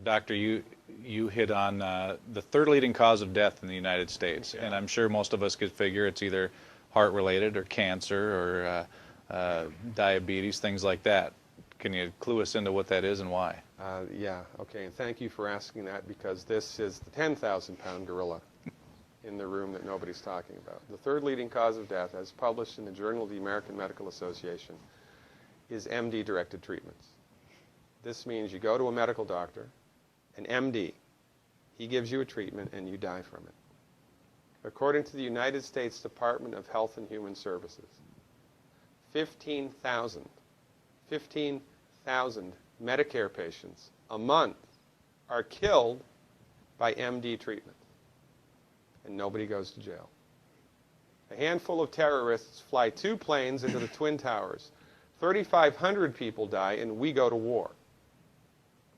Doctor, you hit on the third leading cause of death in the United States, and I'm sure most of us could figure it's either heart-related or cancer or diabetes, things like that. Can you clue us into what that is and why? Yeah, okay, and thank you for asking that, because this is the 10,000-pound gorilla in the room that nobody's talking about. The third leading cause of death, as published in the Journal of the American Medical Association, is MD-directed treatments. This means you go to a medical doctor, an MD. He gives you a treatment and you die from it. According to the United States Department of Health and Human Services, 15,000 Medicare patients a month are killed by MD treatment, and nobody goes to jail. A handful of terrorists fly 2 planes into the Twin Towers. 3,500 people die, and we go to war.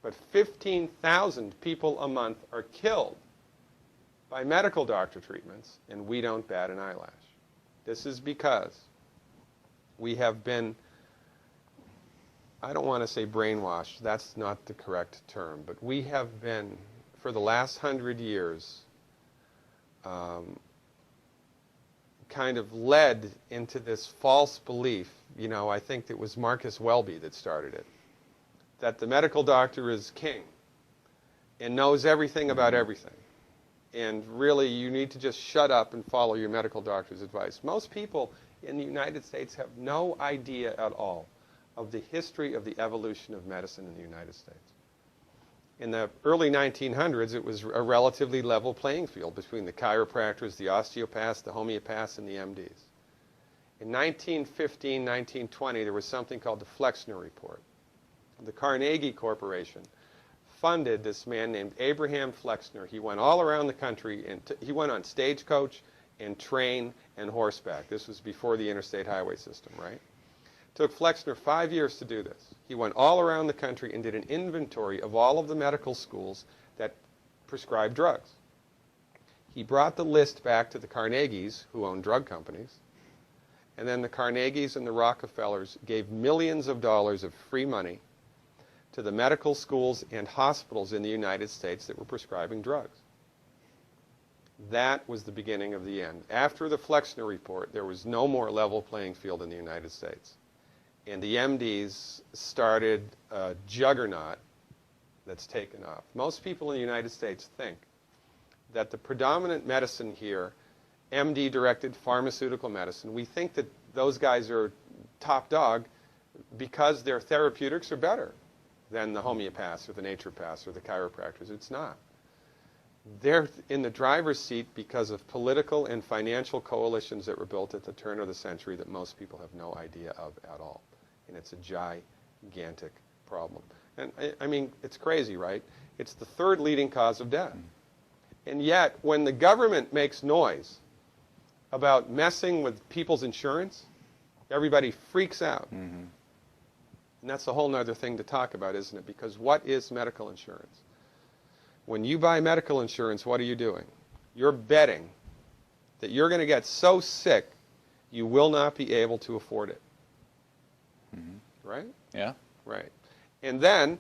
But 15,000 people a month are killed by medical doctor treatments, and we don't bat an eyelash. This is because we have been, I don't want to say brainwashed, that's not the correct term, but we have been, for the last 100 years, kind of led into this false belief. You know, I think it was Marcus Welby that started it, that the medical doctor is king and knows everything about everything. And really, you need to just shut up and follow your medical doctor's advice. Most people in the United States have no idea at all of the history of the evolution of medicine in the United States. In the early 1900s, it was a relatively level playing field between the chiropractors, the osteopaths, the homeopaths, and the MDs. In 1915, 1920, there was something called the Flexner Report. The Carnegie Corporation funded this man named Abraham Flexner. He went all around the country, and he went on stagecoach and train and horseback. This was before the interstate highway system, right? It took Flexner 5 years to do this. He went all around the country and did an inventory of all of the medical schools that prescribed drugs. He brought the list back to the Carnegies, who owned drug companies, and then the Carnegies and the Rockefellers gave millions of dollars of free money to the medical schools and hospitals in the United States that were prescribing drugs. That was the beginning of the end. After the Flexner Report, there was no more level playing field in the United States. And the MDs started a juggernaut that's taken off. Most people in the United States think that the predominant medicine here, MD-directed pharmaceutical medicine, we think that those guys are top dog because their therapeutics are better than the homeopaths or the naturopaths or the chiropractors. It's not. They're in the driver's seat because of political and financial coalitions that were built at the turn of the century that most people have no idea of at all. And it's a gigantic problem. And I mean, it's crazy, right? It's the third leading cause of death. And yet, when the government makes noise about messing with people's insurance, everybody freaks out. And that's a whole other thing to talk about, isn't it? Because what is medical insurance? When you buy medical insurance, what are you doing? You're betting that you're going to get so sick you will not be able to afford it. Right? Yeah. Right. And then,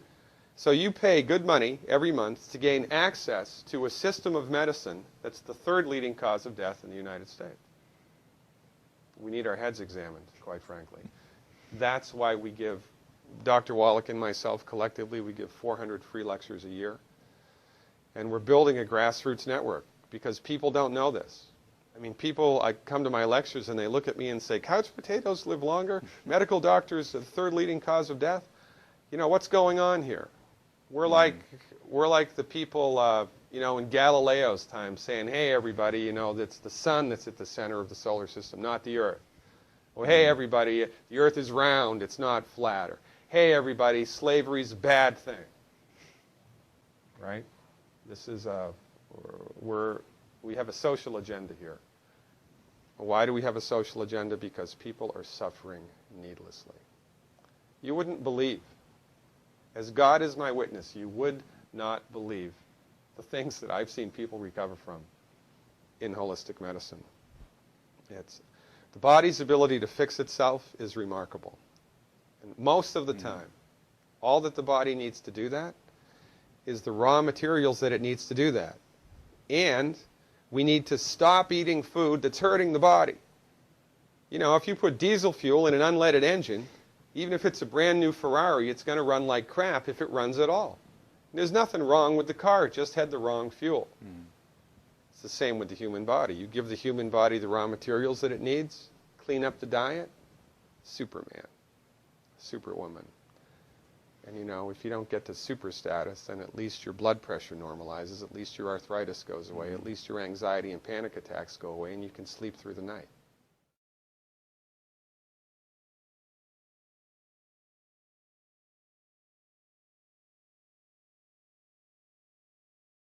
so you pay good money every month to gain access to a system of medicine that's the third leading cause of death in the United States. We need our heads examined, quite frankly. That's why we give, Dr. Wallach and myself collectively, we give 400 free lectures a year. And we're building a grassroots network because people don't know this. I mean, people, I come to my lectures and they look at me and say, couch potatoes live longer? Medical doctors are the third leading cause of death? You know, what's going on here? We're like the people, you know, in Galileo's time saying, hey, everybody, you know, it's the sun that's at the center of the solar system, not the Earth. Well, hey, everybody, the Earth is round, it's not flat. Or, hey, everybody, slavery's a bad thing. Right? This is we have a social agenda here. Why do we have a social agenda? Because people are suffering needlessly. You wouldn't believe, as God is my witness, you would not believe the things that I've seen people recover from in holistic medicine. The body's ability to fix itself is remarkable. And most of the time, all that the body needs to do that is the raw materials that it needs to do that. And we need to stop eating food that's hurting the body. You know, if you put diesel fuel in an unleaded engine, even if it's a brand new Ferrari, it's going to run like crap if it runs at all. There's nothing wrong with the car, it just had the wrong fuel. It's the same with the human body. You give the human body the raw materials that it needs, clean up the diet, Superman, Superwoman. And you know, if you don't get to super status, then at least your blood pressure normalizes, at least your arthritis goes away, at least your anxiety and panic attacks go away, and you can sleep through the night.